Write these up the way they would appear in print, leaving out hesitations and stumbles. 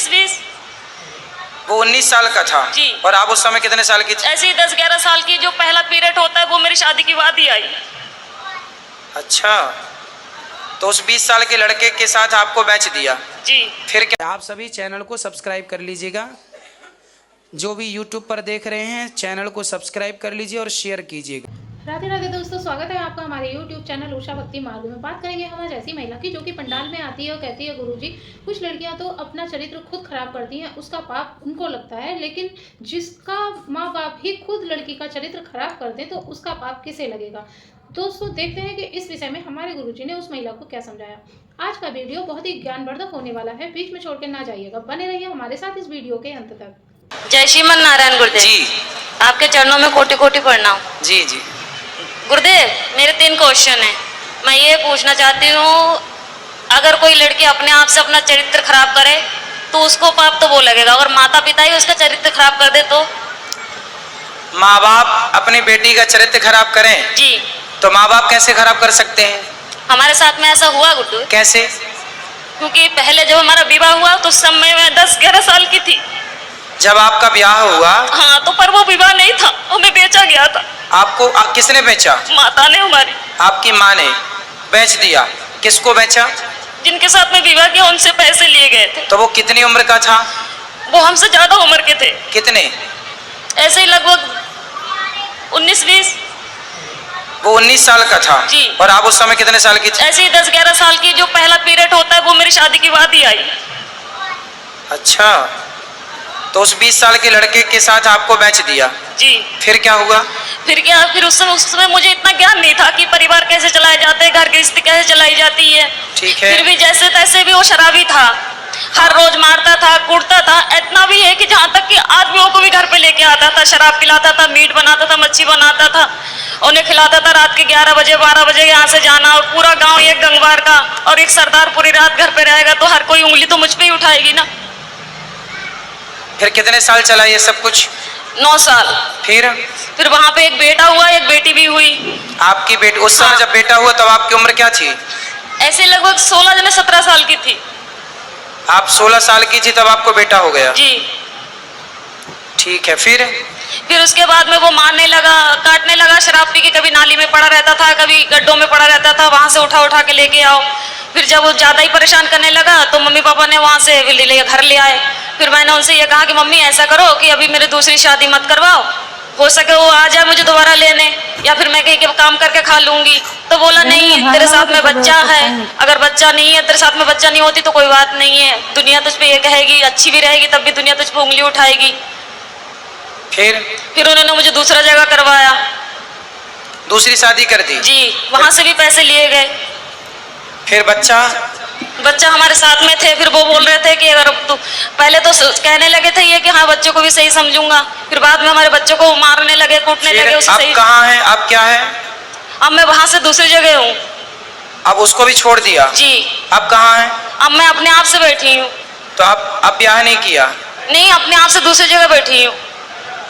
19-20। वो 19 साल का था जी। और आप उस समय कितने साल की थी? ऐसे ही 10-11 साल की। जो पहला पीरियड होता है वो मेरी शादी के बाद ही आई। अच्छा, तो उस 20 साल के लड़के के साथ आपको बेच दिया? जी। फिर क्या? आप सभी चैनल को सब्सक्राइब कर लीजिएगा। जो भी यूट्यूब पर देख रहे हैं चैनल को सब्सक्राइब कर लीजिए और शेयर कीजिएगा। राधे राधे दोस्तों, स्वागत है आपका हमारे YouTube चैनल उषा भक्ति मार्ग में। बात करेंगे हम आज ऐसी महिला की जो कि पंडाल में आती है और कहती है गुरुजी, कुछ लड़कियां तो अपना चरित्र खुद खराब करती हैं, उसका पाप उनको लगता है, लेकिन जिसका माँ बाप ही खुद लड़की का चरित्र खराब कर दे तो उसका पाप किसे लगेगा। दोस्तों देखते हैं कि इस विषय में हमारे गुरुजी ने उस महिला को क्या समझाया। आज का वीडियो बहुत ही ज्ञानवर्धक होने वाला है, बीच में छोड़ के ना जाइएगा, बने रहिए हमारे साथ इस वीडियो के अंत तक। जय श्रीमन नारायण गुरुदेव जी। आपके चरणों में कोटि कोटि प्रणाम। जी जी। गुरुदेव, मेरे 3 क्वेश्चन हैं। मैं ये पूछना चाहती हूँ, अगर कोई लड़की अपने आप से अपना चरित्र खराब करे तो उसको पाप तो वो लगेगा, अगर माता पिता ही उसका चरित्र खराब कर दे तो? माँ बाप अपनी बेटी का चरित्र खराब करें जी। तो माँ बाप कैसे खराब कर सकते हैं? हमारे साथ में ऐसा हुआ गुड्डू। कैसे? क्योंकि पहले जब हमारा विवाह हुआ तो उस समय मैं 10-11 साल की थी। जब आपका ब्याह हुआ? हाँ, तो पर वो विवाह नहीं था, हमें बेचा गया था। आपको किसने बेचा? माता ने हमारी। आपकी माँ ने बेच दिया? किसको बेचा? जिनके साथ में विवाह किया उनसे पैसे लिए गए थे। तो वो कितनी उम्र का था? वो हमसे ज्यादा उम्र के थे। कितने? ऐसे ही लगभग 19-20। वो 19 साल का था। जी। और आप उस समय कितने साल की थी? ऐसे ही 10-11 साल की। जो पहला पीरियड होता है वो मेरी शादी के बाद ही आई। अच्छा, तो उस 20 साल के लड़के के साथ आपको बेच दिया? जी। फिर क्या हुआ? फिर उस समय मुझे इतना ज्ञान नहीं था कि परिवार कैसे चलाए जाते हैं, घर गृहस्थी कैसे चलाई जाती है। ठीक है। फिर भी जैसे तैसे भी वो शराबी था, हर रोज मारता था, कूटता था। इतना भी है कि जहाँ तक कि आदमियों को भी घर पे लेके आता था, शराब पिलाता था, मीट बनाता था, मच्छी बनाता था, उन्हें खिलाता था। रात के 11 बजे 12 बजे यहाँ से जाना, और पूरा गाँव एक गंगवार का और एक सरदार पूरी रात घर पे रहेगा तो हर कोई उंगली तो मुझ पे ही उठाएगी ना। फिर कितने साल चला ये सब कुछ? 9 साल। फिर वहां पे एक बेटा हुआ, एक बेटी भी हुई। आपकी बेटी उस समय हाँ। जब बेटा हुआ तब आपकी उम्र क्या थी? ऐसे लगभग 16-17 साल की थी। आप 16 साल की थी तब आपको बेटा हो गया? जी। ठीक है। फिर उसके बाद में वो मारने लगा, काटने लगा, शराब पी के कभी नाली में पड़ा रहता था, कभी गड्ढों में पड़ा रहता था, वहां से उठा उठा के लेके आओ। फिर जब वो ज्यादा ही परेशान करने लगा तो मम्मी पापा ने वहां से घर ले आए। फिर मैंने उनसे ये कहा कि मम्मी ऐसा करो कि अभी मेरे दूसरी शादी मत करवाओ, हो सके वो आ जाए मुझे दोबारा लेने, या फिर मैं कहीं के काम करके खा लूंगी। तो बोला नहीं, तेरे साथ में बच्चा है, अगर बच्चा नहीं है, तेरे साथ में बच्चा नहीं होती तो कोई बात नहीं है, दुनिया तुझ पे ये कहेगी, अच्छी भी रहेगी तब भी दुनिया तुझ पे उंगली उठाएगी। फिर उन्होंने मुझे दूसरा जगह करवाया। दूसरी शादी कर दी? जी। वहां से भी पैसे लिए गए। फिर बच्चा हमारे साथ में थे। फिर वो बोल रहे थे कि अगर तू, पहले तो कहने लगे थे ये कि हाँ बच्चों को भी सही समझूंगा, फिर बाद में हमारे बच्चों को मारने लगे, कूटने लगे। आप कहाँ हैं? आप क्या है? अब मैं वहां से दूसरी जगह हूँ। अब उसको भी छोड़ दिया? जी। आप कहाँ हैं? अब मैं अपने आप से बैठी हूँ। तो आप ब्याह नहीं किया? नहीं, अपने आप से दूसरी जगह बैठी हूँ।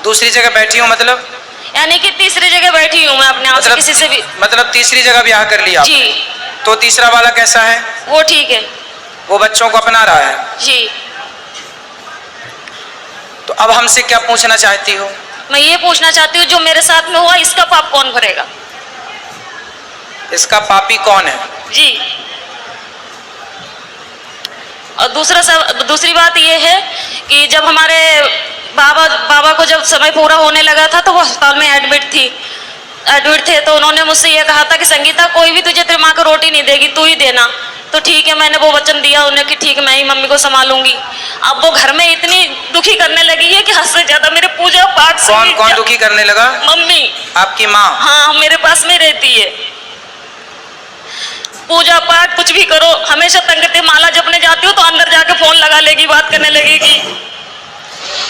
दूसरी जगह बैठी हूँ मतलब? यानी कि तीसरी जगह बैठी हूँ मैं अपने आप से, किसी से भी। मतलब तीसरी जगह ब्याह कर लिया? जी। तो तीसरा वाला कैसा है? वो ठीक है, वो बच्चों को अपना रहा है? जी। तो अब हमसे क्या पूछना चाहती हो? मैं ये पूछना चाहती हूँ, जो मेरे साथ में हुआ इसका पाप कौन भरेगा? इसका पापी कौन है? जी। और दूसरी बात ये है कि जब हमारे बाबा को जब समय पूरा होने लगा था तो वो अस्पताल में एडमिट थे, तो उन्होंने मुझसे ये कहा था कि संगीता, कोई भी तुझे तेरी माँ को रोटी नहीं देगी, तू ही देना। तो ठीक है, मैंने वो वचन दिया उन्हें कि ठीक, मैं ही मम्मी को संभालूंगी। अब वो घर में इतनी दुखी करने लगी है कि हद से ज्यादा मेरे पूजा पाठ से। कौन दुखी करने लगा? मम्मी। आपकी माँ? हाँ, मेरे पास में रहती है। पूजा पाठ कुछ भी करो, हमेशा तंगते, माला जपने जाती हो तो अंदर जाके फोन लगा लेगी, बात करने लगेगी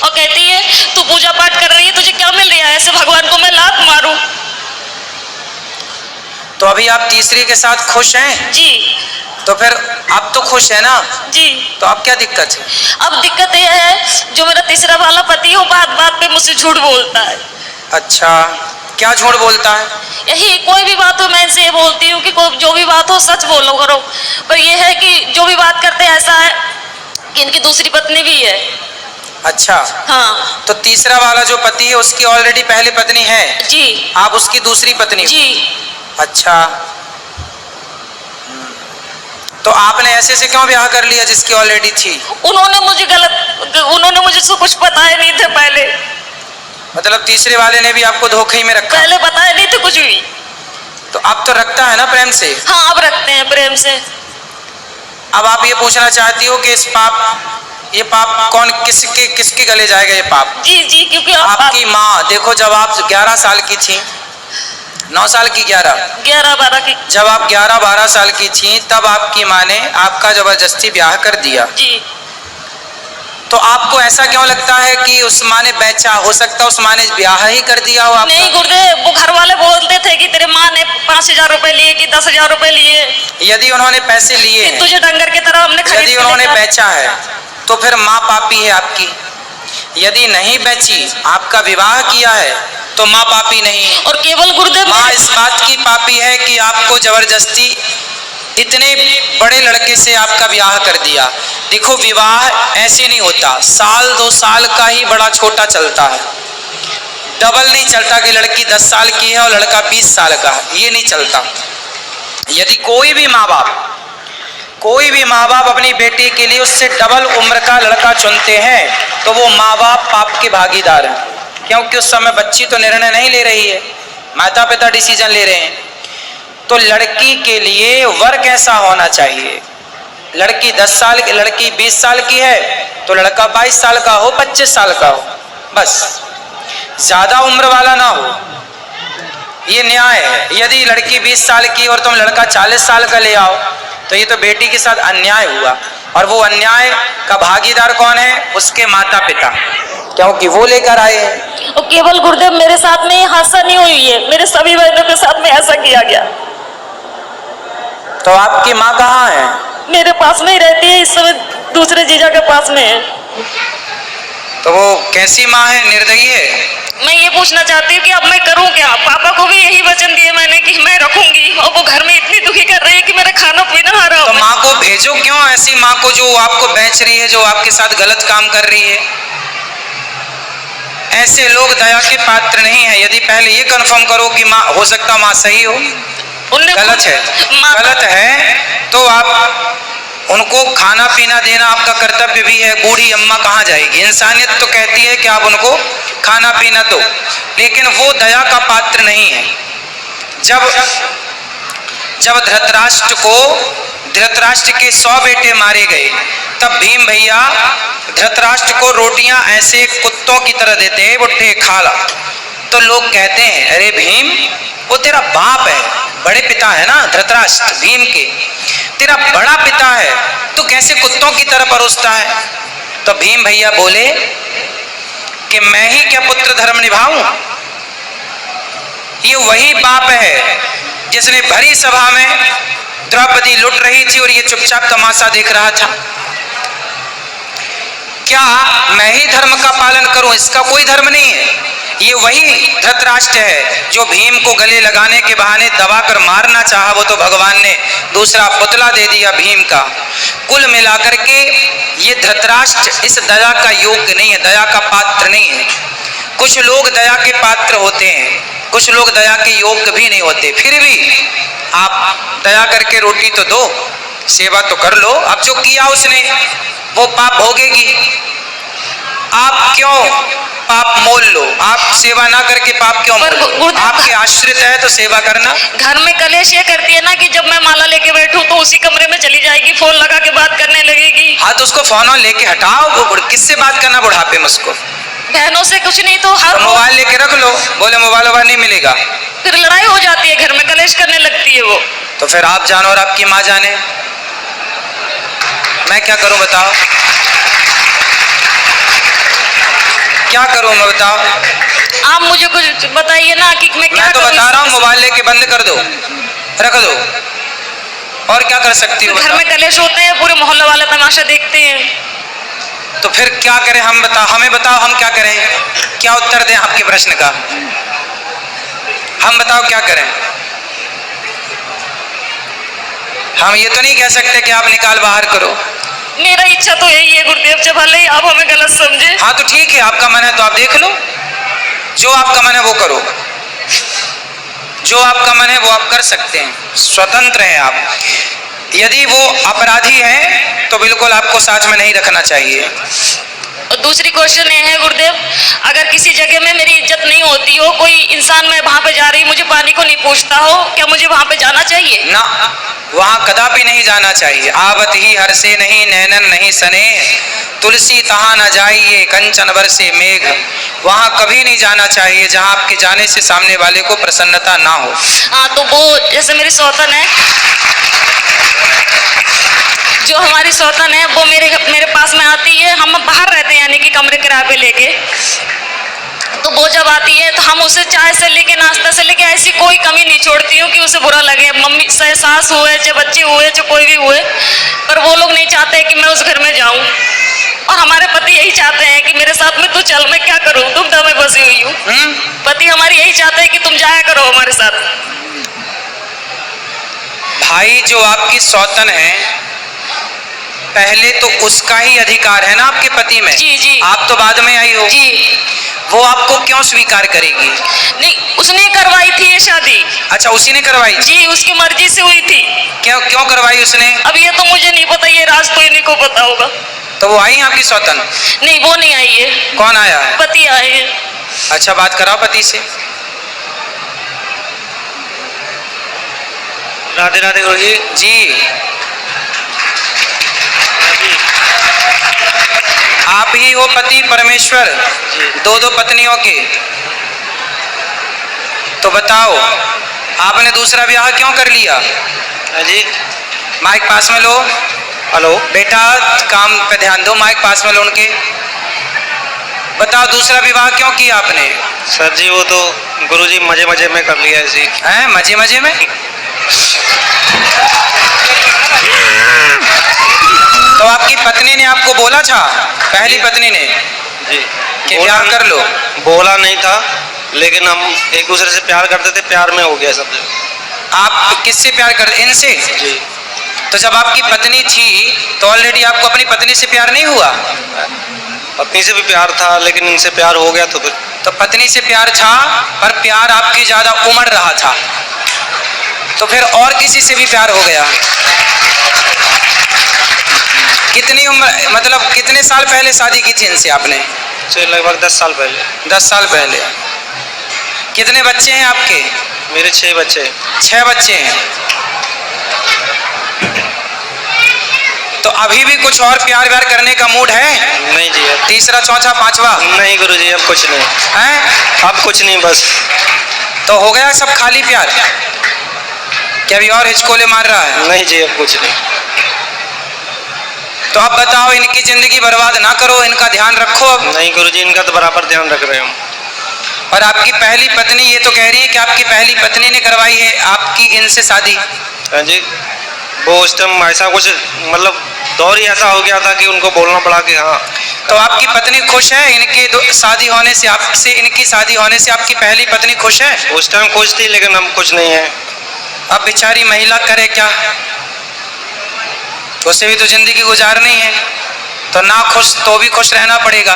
और कहती है तू पूजा पाठ कर रही है, तुझे क्या मिल रहा है, ऐसे भगवान को मैं लात मारूं। तो अभी आप तीसरी के साथ खुश हैं? जी। तो फिर आप तो खुश है ना? जी। तो अब क्या दिक्कत है? अब दिक्कत यह है, जो मेरा तीसरा वाला पति है वो बात बात पे मुझसे झूठ बोलता है। अच्छा, क्या झूठ बोलता है? यही, कोई भी बात हो मैं इनसे ये बोलती हूँ कि जो भी बात हो सच बोलो करो, पर ये है कि जो भी बात करते हैं ऐसा है कि इनकी दूसरी पत्नी भी है। अच्छा, हाँ तो तीसरा वाला जो पति है उसकी ऑलरेडी पहले पत्नी है, जी आप उसकी दूसरी पत्नी हो? जी। अच्छा, तो आपने ऐसे से क्यों ब्याह कर लिया जिसकी ऑलरेडी थी? उन्होंने मुझे कुछ बताया नहीं था पहले। मतलब तीसरे वाले ने भी आपको धोखे में रखा? पहले बताया नहीं था कुछ भी। तो अब तो रखता है ना प्रेम से? हाँ अब रखते हैं प्रेम से। अब आप ये पूछना चाहती हो कि ये पाप कौन किसके गले जाएगा ये पाप? जी जी, क्योंकि आपकी माँ। देखो जब आप 11 साल की थी, 9 साल की, 11-12 की, जब आप 11-12 साल की थी तब आपकी माँ ने आपका जबरदस्ती ब्याह कर दिया जी। तो आपको ऐसा क्यों लगता है कि उस माँ ने बेचा? हो सकता है उस माँ ने ब्याह ही कर दिया हो आपका? नहीं गुरुदेव, वो घर वाले बोलते थे कि तेरे माँ ने 5,000 रुपए लिए कि 10,000 रुपए लिए। यदि उन्होंने पैसे लिए हैं, तुझे डंगर की तरह हमने खरीद यदि उन्होंने बेचा है तो फिर माँ पापी है आपकी। यदि नहीं बेची, आपका विवाह किया है तो माँ पापी नहीं। और केवल गुरुदेव माँ इस बात की पापी है कि आपको जबरदस्ती इतने बड़े लड़के से आपका ब्याह कर दिया। देखो विवाह ऐसे नहीं होता, 1-2 साल का ही बड़ा छोटा चलता है, डबल नहीं चलता कि लड़की 10 साल की है और लड़का 20 साल का है, ये नहीं चलता। यदि कोई भी माँ बाप अपनी बेटी के लिए उससे डबल उम्र का लड़का चुनते हैं तो वो माँ बाप पाप के भागीदार हैं, क्योंकि उस समय बच्ची तो निर्णय नहीं ले रही है, माता पिता डिसीजन ले रहे हैं। तो लड़की के लिए वर कैसा होना चाहिए? लड़की 10 साल की, लड़की 20 साल की है तो लड़का 22 साल का हो, 25 साल का हो, बस ज्यादा उम्र वाला ना हो, ये न्याय है। यदि लड़की 20 साल की और तुम लड़का 40 साल का ले आओ तो ये तो बेटी के साथ अन्याय हुआ, और वो अन्याय का भागीदार कौन है? उसके माता पिता, क्योंकि वो लेकर आए हैं। और केवल गुरुदेव मेरे साथ में ये हादसा नहीं हुई है, मेरे सभी बहनों के साथ में ऐसा किया गया। तो आपकी माँ कहाँ है? मेरे पास में ही रहती है, इस समय दूसरे जीजा के पास में है। तो वो कैसी माँ है? निर्दयी है? मैं ये पूछना चाहती हूँ कि अब मैं करूँ क्या? पापा को भी यही वचन दिए मैंने कि मैं रखूंगी, और वो घर में इतनी दुखी कर रही है कि मेरा खाना पीना हराम। तो माँ को भेजो क्यों, ऐसी माँ को जो आपको बेच रही है, जो आपके साथ गलत काम कर रही है। ऐसे लोग दया के पात्र नहीं है। यदि पहले ये कंफर्म करो कि माँ, हो सकता माँ सही हो, गलत है तो आप उनको खाना पीना देना आपका कर्तव्य भी है। बूढ़ी अम्मा कहाँ जाएगी? इंसानियत तो कहती है कि आप उनको खाना पीना दो, लेकिन वो दया का पात्र नहीं है। जब धृतराष्ट्र के 100 बेटे मारे गए तब भीम भैया धृतराष्ट्र को रोटियां ऐसे कुत्तों की तरह देते हैं, बुट्ठे खा ला। तो लोग कहते हैं अरे भीम, वो तेरा बाप है, बड़े पिता है ना धृतराष्ट्र भीम के, तेरा बड़ा पिता है, तो कैसे कुत्तों की तरह परोसता है? तो भीम भैया बोले कि मैं ही क्या पुत्र धर्म निभाऊं? ये वही बाप है जिसने भरी सभा में द्रौपदी लुट रही थी और ये चुपचाप तमाशा देख रहा था। क्या मैं ही धर्म का पालन करूं? इसका कोई धर्म नहीं है। ये वही धृतराष्ट्र है जो भीम को गले लगाने के बहाने दबाकर मारना चाहा, वो तो भगवान ने दूसरा पुतला दे दिया भीम का। कुल मिलाकर के ये धृतराष्ट्र इस दया का योग्य नहीं है, दया का पात्र नहीं है। कुछ लोग दया के पात्र होते हैं, कुछ लोग दया के योग्य भी नहीं होते। फिर भी आप दया करके रोटी तो दो, सेवा तो कर लो। अब जो किया उसने वो पाप भोगेगी। आप क्यों पाप मोल लो? आप सेवा ना करके पाप क्यों मोल लो? आपके आश्रित है तो सेवा करना। घर में कलेश ये करती है ना कि जब मैं माला लेके बैठूं तो उसी कमरे में चली जाएगी, फोन लगा के बात करने लगेगी। हाँ तो उसको फोन लेके हटाओ, वो किससे बात करना बुढ़ापे में? उसको बहनों से कुछ नहीं तो हर मोबाइल लेके रख लो, बोले मोबाइल वोबाइल नहीं मिलेगा, फिर लड़ाई हो जाती है, घर में कलेश करने लगती है वो। तो फिर आप जानो और आपकी माँ जाने, मैं क्या करूं बताओ? क्या करूं मैं बताओ? आप मुझे कुछ बताइए ना कि मैं क्या मैं तो बता रहा हूँ, मोबाइल लेके बंद कर दो, रख दो, और क्या कर सकती हो? घर में कलेश होते हैं, पूरे मोहल्ले वाले तमाशा देखते हैं। तो फिर क्या करें? हम बताओ, हमें बताओ हम क्या करें? क्या उत्तर दें आपके प्रश्न का? हम बताओ क्या करें? हम ये तो नहीं कह सकते कि आप निकाल बाहर करो, मेरा इच्छा तो यही है गुरुदेव, जब भले ही आप हमें गलत समझे। हाँ तो ठीक है, आपका मन है तो आप देख लो, जो आपका मन है वो करो, जो आपका मन है वो आप कर सकते हैं, स्वतंत्र हैं आप। यदि वो अपराधी है तो बिल्कुल आपको साथ में नहीं रखना चाहिए। और दूसरी क्वेश्चन ये है गुरुदेव, अगर किसी जगह में मेरी इज्जत नहीं होती हो, कोई इंसान मैं वहां पे जा रही, मुझे पानी को नहीं पूछता हो, क्या मुझे वहां पे जाना चाहिए? ना, वहां कदापि नहीं जाना चाहिए। आवत ही हर से नहीं नैनन नहीं सने, तुलसी तहाँ न जाइए कंचन बरसे मेघ। वहां कभी नहीं जाना चाहिए जहां आपके जाने से सामने वाले को प्रसन्नता ना हो। हाँ, तो वो जैसे मेरी सौतन है, जो हमारी सौतन है वो मेरे पास में आती है, हम बाहर रहते हैं यानी कि कमरे किराए पे लेके, तो वो जब आती है तो हम उसे चाय से लेके नाश्ता से लेके ऐसी कोई कमी नहीं छोड़ती हूँ कि उसे बुरा लगे। मम्मी चाहे सास हुए चाहे बच्चे हुए चाहे कोई भी हुए, पर वो लोग नहीं चाहते कि मैं उस घर में जाऊँ, और हमारे पति यही चाहते हैं कि मेरे साथ में तू चल, मैं क्या करूँ, दुविधा में फंसी हुई हूँ। पति हमारी यही चाहते हैं कि तुम जाया करो हमारे साथ। भाई जो आपकी सौतन है, पहले तो उसका ही अधिकार है ना आपके पति में। जी जी। आप तो बाद में आई हो जी। वो आपको क्यों स्वीकार करेगी? नहीं, उसने करवाई थी ये शादी। अच्छा, उसी ने करवाई? जी, उसकी मर्जी से हुई थी। क्यों क्यों करवाई उसने? अब ये तो मुझे नहीं पता, ये राज तो इन्हीं को पता होगा। तो वो आई आपकी सौतन? नहीं, वो नहीं आई है। कौन आया है? पति आए हैं। अच्छा, बात कराओ पति से। राधे राधे गुरु जी। जी, आप ही हो पति परमेश्वर दो दो पत्नियों के, तो बताओ आपने दूसरा ब्याह क्यों कर लिया? हाँ जी। माइक पास में लो। हेलो बेटा, काम पे ध्यान दो, माइक पास में लो उनके। बताओ दूसरा विवाह क्यों किया आपने? सर जी, वो तो गुरु जी मजे मजे में कर लिया ऐसी। हैं, मजे मजे में? तो आपकी पत्नी ने आपको बोला था, पहली पत्नी ने, जी कि ब्याह कर लो? बोला नहीं था, लेकिन हम एक दूसरे से प्यार करते थे, प्यार में हो गया सब। आप किससे प्यार करते? इनसे? जी। तो जब आपकी पत्नी थी तो ऑलरेडी आपको अपनी पत्नी से प्यार नहीं हुआ? पत्नी से भी प्यार था, लेकिन इनसे प्यार हो गया। तो पत्नी से प्यार था, पर प्यार आपकी ज्यादा उमड़ रहा था, तो फिर और किसी से भी प्यार हो गया। कितनी उम्र, मतलब कितने साल पहले शादी की थी इनसे आपने? लगभग 10 साल पहले। 10 साल पहले। कितने बच्चे हैं आपके? मेरे 6 बच्चे। 6 बच्चे हैं। तो अभी भी कुछ और प्यार व्यार करने का मूड है? नहीं जी। तीसरा चौथा पांचवा? नहीं गुरु जी, अब कुछ नहीं है। अब कुछ नहीं, बस। तो हो गया सब खाली प्यार? क्या अभी और हिचकोले मार रहा है? नहीं जी, अब कुछ नहीं। तो अब बताओ, इनकी जिंदगी बर्बाद ना करो, इनका ध्यान रखो। अब नहीं गुरु जी, इनका तो बराबर ध्यान रख रहे हम। और आपकी पहली पत्नी ये तो कह रही है कि आपकी पहली पत्नी ने करवाई है आपकी इनसे शादी? हाँ जी। वो उस टाइम ऐसा कुछ, मतलब दौर ही ऐसा हो गया था कि उनको बोलना पड़ा कि हाँ। तो आपकी पत्नी खुश है इनके शादी होने से, आपसे इनकी शादी होने से आपकी पहली पत्नी खुश है? उस टाइम खुश थी, लेकिन हम कुछ नहीं है। अब बेचारी महिला करे क्या, उसे भी तो जिंदगी गुजारनी है, तो ना खुश तो भी खुश रहना पड़ेगा।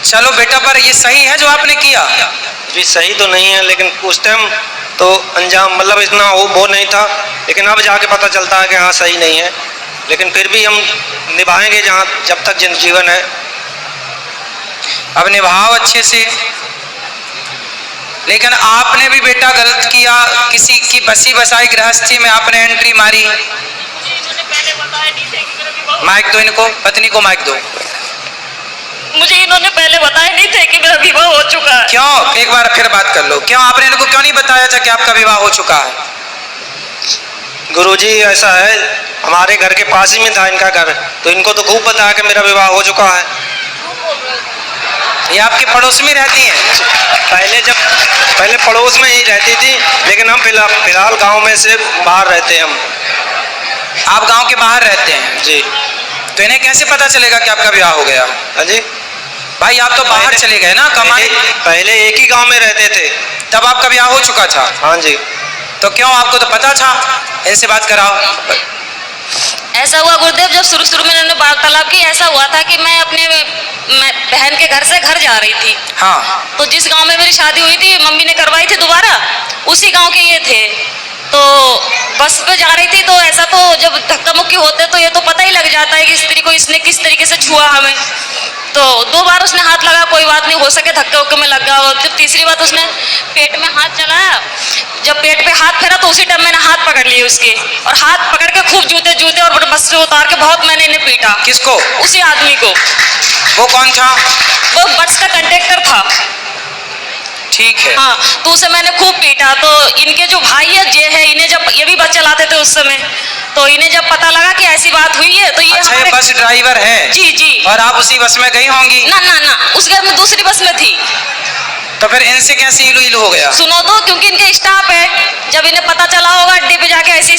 चलो बेटा, पर ये सही है जो आपने किया? जी सही तो नहीं है, लेकिन उस टाइम तो अंजाम, मतलब इतना वो नहीं था, लेकिन अब जाके पता चलता है कि हाँ सही नहीं है, लेकिन फिर भी हम निभाएंगे जहाँ, जब तक जीवन है। अब निभाओ अच्छे से। लेकिन आपने भी बेटा गलत किया, किसी की बसी बसाई गृहस्थी में आपने एंट्री मारी। माइक दो इनको, पत्नी को माइक दो। मुझे इन्होंने पहले बताया नहीं थे कि मेरा विवाह हो चुका है। क्यों? एक बार फिर बात कर लो, क्यों आपने इनको क्यों नहीं बताया था कि आपका विवाह हो चुका है? गुरुजी ऐसा है, हमारे घर के पास ही में था इनका घर, तो इनको तो खूब पता है कि मेरा विवाह हो चुका है। ये आपके पड़ोस में रहती हैं? पहले पड़ोस में ही रहती थी, लेकिन हम फिलहाल गांव में से बाहर रहते हैं हम। आप गांव के बाहर रहते हैं? जी। तो इन्हें कैसे पता चलेगा कि आपका विवाह हो गया? हाँ जी। भाई आप तो बाहर चले गए ना कमाने। पहले एक ही गांव में रहते थे, तब आपका ब्याह हो चुका था? हाँ जी। तो क्यों, आपको तो पता था? इनसे बात कराओ। ऐसा हुआ गुरुदेव, जब शुरू में इन्होंने वार्तालाप की, ऐसा हुआ था कि मैं अपने बहन के घर से घर जा रही थी। हाँ। तो जिस गांव में मेरी शादी हुई थी, मम्मी ने करवाई थी दोबारा, उसी गांव के ये थे। तो बस पे जा रही थी, तो ऐसा तो जब धक्का मुक्की होते तो ये तो पता ही लग जाता है कि स्त्री को इसने किस तरीके से छुआ हमें। तो 2 बार उसने हाथ लगा, कोई बात नहीं, हो सके धक्के उक्के में लग गया। और जब तीसरी बार उसने पेट में हाथ चलाया, जब पेट पे हाथ फेरा तो उसी टाइम मैंने हाथ पकड़ लिए उसके, और हाथ पकड़ के खूब जूते और बस से उतार के बहुत मैंने इन्हें पीटा। किसको? उसी आदमी को। वो कौन था? वो बस का कंडक्टर था। ठीक है। हाँ, तो उसे मैंने खूब पीटा। तो इनके जो भाई है जे है, इन्हें जब ये भी बस चलाते थे उस समय, तो इन्हें जब पता लगा कि ऐसी बात हुई है तो ये अच्छा, ये बस ड्राइवर है? जी जी। और आप उसी बस में गई होंगी? ना, उस घर में दूसरी बस में थी। तो फिर इनसे कैसे इलू हो गया? सुनो तो, क्योंकि इनके स्टाफ है, जब इन्हें पता चला होगा अड्डे पे जाके ऐसी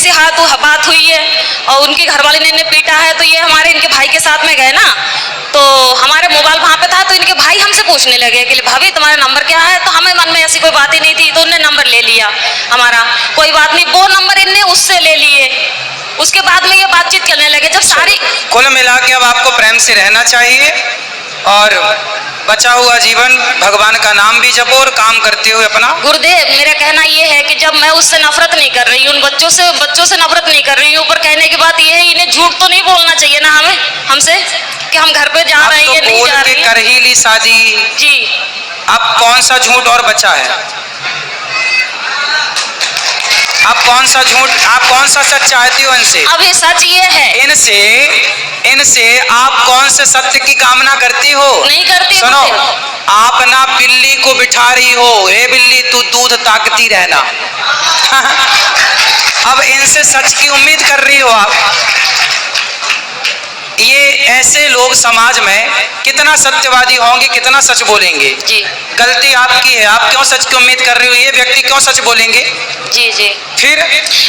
बात हुई है और उनकी घरवाली ने इन्हें पीटा है, तो ये हमारे इनके भाई के साथ में गए ना, तो हमारे मोबाइल वहाँ पे था, तो इनके भाई हमसे पूछने लगे कि भाभी तुम्हारा नंबर क्या है। तो हमें मन में ऐसी कोई बात ही नहीं थी, तो उनने नंबर ले लिया हमारा। कोई बात नहीं, वो नंबर इनने उससे ले लिए। उसके बाद में ये बातचीत करने लगे। जब सारी कुल मिला के अब आपको प्रेम से रहना चाहिए और बचा हुआ जीवन भगवान का नाम भी जपो और काम करते हुए अपना। गुरुदेव, मेरा कहना ये है कि जब मैं उससे नफरत नहीं कर रही हूँ, उन बच्चों से नफरत नहीं कर रही हूँ, पर कहने की बात ये है, इन्हें झूठ तो नहीं बोलना चाहिए ना हमसे कि हम घर पे जा रहे हैं या नहीं जा रहे हैं। कर ही ली शादी जी। अब कौन सा झूठ और बचा है? आप कौन सा सच चाहती हो इनसे? अब ये सच ये है, इनसे आप कौन से सत्य की कामना करती हो? नहीं करती। सुनो, आप ना बिल्ली को बिठा रही हो, ए बिल्ली तू दूध ताकती रहना। अब इनसे सच की उम्मीद कर रही हो आप। ये ऐसे लोग समाज में कितना सत्यवादी होंगे, कितना सच बोलेंगे? जी। गलती आपकी है, आप क्यों सच की उम्मीद कर रही हो? ये व्यक्ति क्यों सच बोलेंगे? जी जी। फिर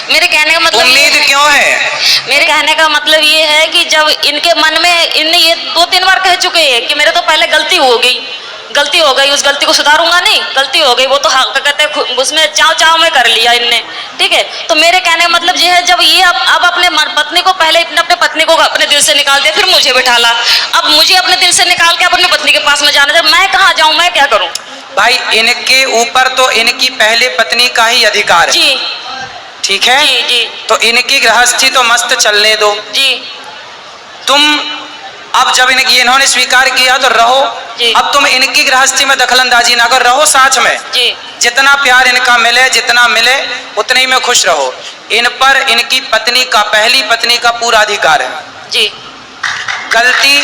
मेरे कहने का मतलब उम्मीद क्यों है? मेरे कहने का मतलब ये है कि जब इनके मन में, इनने ये 2-3 बार कह चुके हैं कि मेरे तो पहले गलती हो गई, उस गलती को सुधारूंगा नहीं, गलती हो गई, वो तो कहते हैं उसमें चाव में कर लिया इनने। ठीक है, तो मेरे कहने का मतलब ये है, जब ये अब अपने पत्नी को, पहले अपने पत्नी को अपने दिल से निकाल दिया, फिर मुझे बिठाला, अब मुझे अपने दिल से निकाल के अपनी पत्नी के पास में जाना, जब मैं कहाँ जाऊँ, मैं क्या करूँ? भाई, इनके ऊपर तो इनकी पहले पत्नी का ही अधिकार है। जी। ठीक है जी जी। तो इनकी गृहस्थी तो मस्त चलने दो। जी। तुम अब जब इन्होंने स्वीकार किया तो रहो। अब तुम इनकी गृहस्थी में दखलंदाजी ना करो, रहो साथ में। जी। जितना प्यार इनका मिले, जितना मिले उतने ही में खुश रहो। इन पर इनकी पत्नी का, पहली पत्नी का पूरा अधिकार है। जी। गलती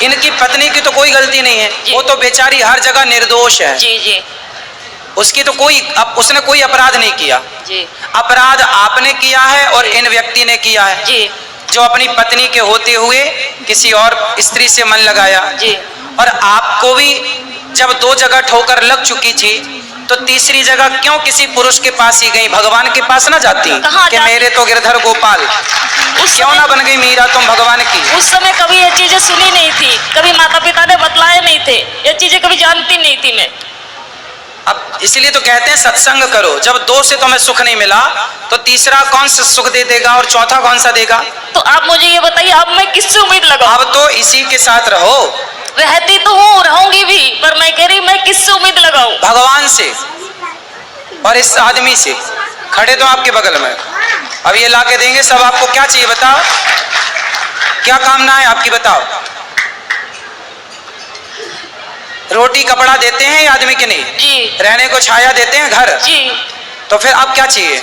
इनकी पत्नी की तो कोई गलती नहीं है, वो तो बेचारी हर जगह निर्दोष है। जी जी। उसकी तो उसने कोई अपराध नहीं किया। जी। अपराध आपने किया है और इन व्यक्ति ने किया है। जी। जो अपनी पत्नी के होते हुए किसी और स्त्री से मन लगाया। जी। और आपको भी जब 2 जगह ठोकर लग चुकी थी, तो तीसरी जगह क्यों किसी पुरुष के पास ही गई? भगवान के पास ना जाती कि मेरे तो गिरधर गोपाल? क्यों ना बन गई मीरा तुम भगवान की? उस समय कभी ये चीजें सुनी नहीं थी, कभी माता पिता ने बतलाए नहीं थे, ये चीजें कभी जानती नहीं थी मैं। अब इसलिए तो कहते हैं सत्संग करो। जब 2 से तुम्हें सुख नहीं मिला तो तीसरा कौन सा सुख दे देगा और चौथा कौन सा देगा? तो आप मुझे ये बताइए, अब मैं किससे उम्मीद लगाऊं? अब तो इसी के साथ रहो। रहती तो हूँ, रहूंगी भी, पर मैं कह रही मैं किससे उम्मीद लगाऊं? भगवान से और इस आदमी से। खड़े तो आपके बगल में, अब ये ला के देंगे सब। आपको क्या चाहिए बताओ? क्या कामना है आपकी बताओ? रोटी कपड़ा देते हैं ये आदमी के नहीं? जी। रहने को छाया देते हैं घर? जी। तो फिर आप क्या चाहिए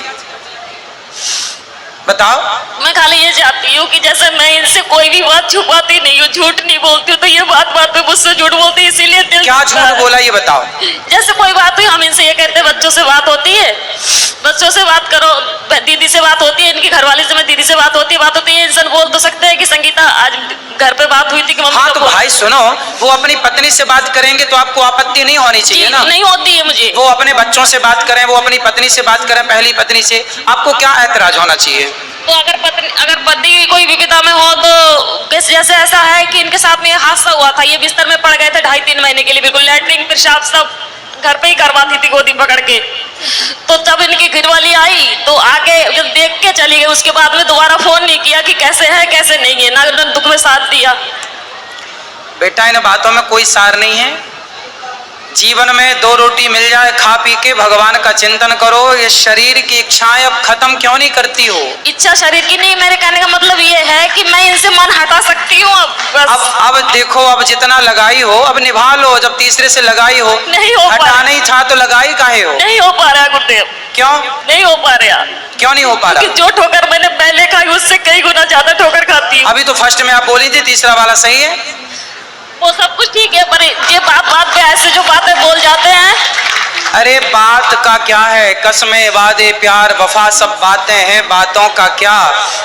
बताओ? मैं खाली ये चाहती हूँ कि जैसे मैं इनसे कोई भी बात छुपाती नहीं हूँ, झूठ नहीं बोलती हूँ, तो ये बात पे मुझसे झूठ बोलती है, इसीलिए दिल क्या झूठ बोला ये बताओ? जैसे कोई बात हुई, हम इनसे ये कहते हैं बच्चों से बात होती है, बच्चों से बात करो, दीदी से बात होती है, इनकी घरवाली से दीदी से बात होती है, इंसान बोल तो सकते हैं कि संगीता आज घर पे बात हुई थी कि मम्मी। हाँ, तो भाई सुनो, वो अपनी पत्नी से बात करेंगे तो आपको आपत्ति नहीं होनी चाहिए ना? नहीं होती है मुझे। वो अपने बच्चों से बात करें, वो अपनी पत्नी से बात करें, पहली पत्नी से, आपको क्या ऐतराज होना चाहिए? तो अगर पति की कोई विविधा में हो तो जैसे ऐसा है कि इनके साथ में हादसा हुआ था, ये बिस्तर में पड़ गए थे 2.5-3 महीने के लिए, बिल्कुल लैट्रिन पेशाब सब घर पे ही करवाती थी गोदी पकड़ के। तो जब इनकी घरवाली आई तो आके जब देख के चली गई, उसके बाद में दोबारा फोन नहीं किया कि कैसे है कैसे नहीं है, ना दुख में साथ दिया। बेटा इन बातों में कोई सार नहीं है। जीवन में 2 रोटी मिल जाए खा पी के भगवान का चिंतन करो। ये शरीर की इच्छाएं अब खत्म क्यों नहीं करती हो? इच्छा शरीर की नहीं, मेरे कहने का मतलब ये है कि मैं इनसे मन हटा सकती हूँ अब बस। अब देखो, अब जितना लगाई हो अब निभा लो। जब तीसरे से लगाई हो, नहीं हो पा रहा। हटाना ही था तो लगाई काहे हो? नहीं हो पा रहा गुरुदेव। क्यों नहीं हो पा रहा? क्यों नहीं हो पा रहा? जो ठोकर मैंने पहले खाई उससे कई गुना ज्यादा ठोकर खाती हूँ। अभी तो फर्स्ट में आप बोली थी तीसरा वाला सही है। वो सब कुछ ठीक है, पर ये बात पे ऐसे जो बातें बोल जाते हैं। अरे बात का क्या है, कसमें वादे प्यार वफा सब बातें हैं, बातों का क्या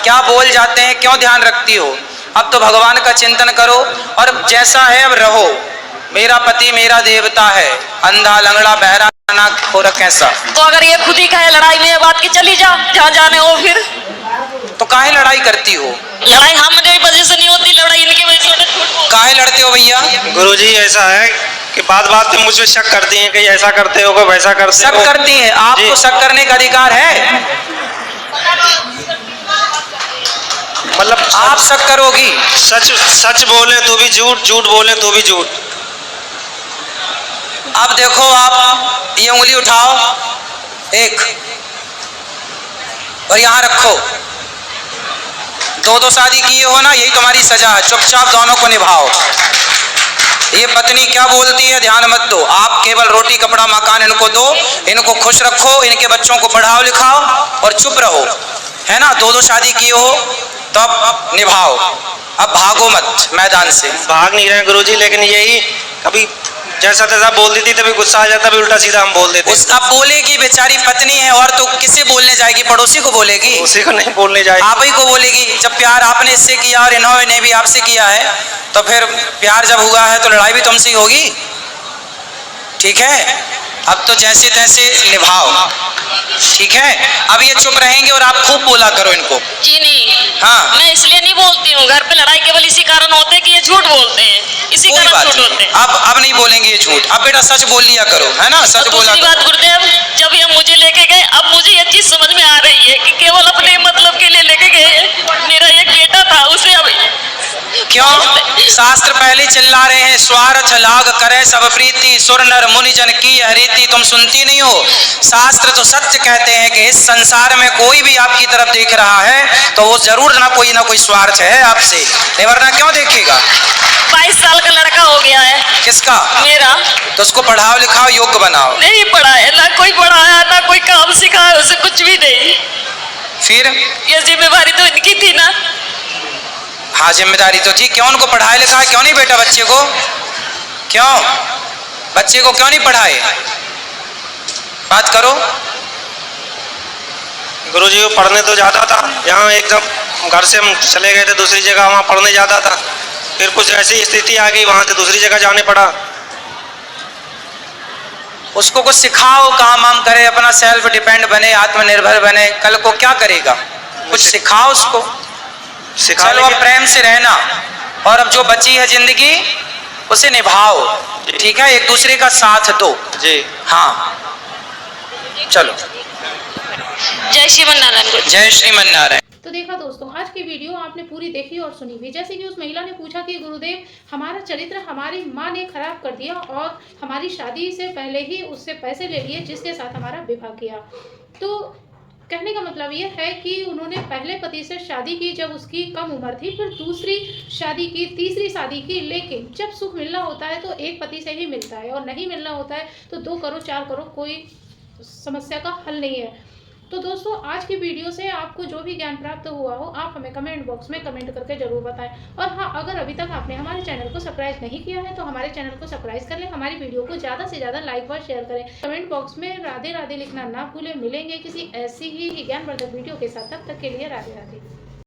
क्या बोल जाते हैं, क्यों ध्यान रखती हो? अब तो भगवान का चिंतन करो और जैसा है अब रहो। मेरा पति मेरा देवता है, अंधा लंगड़ा बहरा ना खोरा कैसा। तो अगर ये खुद ही कहे लड़ाई में ये बात की चली जा जहाँ जाने हो, फिर तो काहे लड़ाई करती हो? लड़ाई हमारी वजह से नहीं होती, लड़ाई इनकी वजह से होती। काहे लड़ते हो भैया? गुरुजी ऐसा है कि बात बात पे मुझ पे शक करती हैं कि ऐसा करते हो वैसा करते शक हो। करती हैं? आपको शक करने का अधिकार है? मतलब आप शक करोगी? सच सच बोले तो भी झूठ, झूठ बोले तो भी झूठ। अब देखो, आप ये उंगली उठाओ एक और यहाँ रखो। 2 शादी किए हो ना, यही तुम्हारी सजा है। चुपचाप दोनों को निभाओ। ये पत्नी क्या बोलती है ध्यान मत दो। आप केवल रोटी कपड़ा मकान इनको दो, इनको खुश रखो, इनके बच्चों को पढ़ाओ लिखाओ और चुप रहो, है ना। 2 शादी किए हो तो अब निभाओ। अब भागो मत मैदान से। भाग नहीं रहे गुरुजी, लेकिन यही कभी जैसा तैसा बोल देती तभी गुस्सा आ जाता, भी उल्टा सीधा हम बोल देते। अब बोलेगी, बेचारी पत्नी है और तो किसे बोलने जाएगी? पड़ोसी को बोलेगी? उसी को नहीं बोलने जाए, आप ही को बोलेगी। जब प्यार आपने इससे किया और इन्होंने भी आपसे किया है, तो फिर प्यार जब हुआ है तो लड़ाई भी तुमसे ही होगी। ठीक है, अब तो जैसे तैसे निभाओ, ठीक है। अब ये चुप रहेंगे और आप खूब बोला करो इनको। जी नहीं, हाँ, मैं इसलिए नहीं बोलती हूँ। घर पे लड़ाई केवल इसी कारण होते हैं कि ये झूठ बोलते हैं, इसी कोई कारण बात झूठ नहीं। होते हैं। अब नहीं बोलेंगे ये झूठ। अब बेटा सच बोल लिया करो, है ना, सच बोला दूसरी करो। बात गुरुदेव, जब ये मुझे लेके गए, अब मुझे ये चीज समझ में आ रही है कि केवल अपने मतलब के लिए लेके गए। मेरा एक बेटा था, उसे अब क्यों? शास्त्र पहले चिल्ला रहे हैं, स्वार्थ लाग करे सब प्रीति, सुर नर मुनि जन की हरीति। तुम सुनती नहीं हो? शास्त्र तो सत्य कहते हैं कि इस संसार में कोई भी आपकी तरफ देख रहा है तो वो जरूर ना कोई स्वार्थ है आपसे, वरना क्यों देखेगा? 22 साल का लड़का हो गया है। किसका? मेरा। तो उसको पढ़ाओ लिखाओ, योग्य बनाओ। नहीं पढ़ाया, ना कोई पढ़ाया, ना कोई काम सिखाया, उसे कुछ भी नहीं। फिर ये जिम्मेवारी तो इनकी थी ना। हाँ, जिम्मेदारी तो थी। क्यों उनको पढ़ाया लिखाया क्यों नहीं बेटा? बच्चे को क्यों नहीं पढ़ाए? बात करो। गुरुजी वो पढ़ने तो जाता था, यहाँ एकदम घर से हम चले गए थे दूसरी जगह, वहाँ पढ़ने जाता था। फिर कुछ ऐसी स्थिति आ गई, वहाँ से दूसरी जगह जाने पड़ा। उसको कुछ सिखाओ, काम वाम करे, अपना सेल्फ डिपेंड बने, आत्मनिर्भर बने। कल को क्या करेगा? कुछ सिखाओ उसको। चलो अब प्रेम से रहना, और अब जो बची है जिंदगी उसे निभाओ, ठीक है। एक दूसरे का साथ दो जी। हाँ, चलो। जय श्रीमन नारायण। जय श्रीमन नारायण। तो देखा दोस्तों, आज की वीडियो आपने पूरी देखी और सुनी भी। जैसे कि उस महिला ने पूछा कि गुरुदेव, हमारा चरित्र हमारी माँ ने खराब कर दिया और हमारी शादी से पहले ही उससे पैसे ले लिए जिसके साथ हमारा विवाह किया। तो कहने का मतलब ये है कि उन्होंने पहले पति से शादी की जब उसकी कम उम्र थी, फिर दूसरी शादी की, तीसरी शादी की, लेकिन जब सुख मिलना होता है तो एक पति से ही मिलता है और नहीं मिलना होता है तो 2 करो 4 करो, कोई समस्या का हल नहीं है। तो दोस्तों, आज की वीडियो से आपको जो भी ज्ञान प्राप्त हुआ हो आप हमें कमेंट बॉक्स में कमेंट करके जरूर बताएं। और हाँ, अगर अभी तक आपने हमारे चैनल को सब्सक्राइब नहीं किया है तो हमारे चैनल को सब्सक्राइब कर लें, हमारी वीडियो को ज़्यादा से ज़्यादा लाइक व शेयर करें। कमेंट बॉक्स में राधे राधे लिखना ना भूलें। मिलेंगे किसी ऐसी ही ज्ञानवर्धक वीडियो के साथ, तब तक के लिए राधे राधे।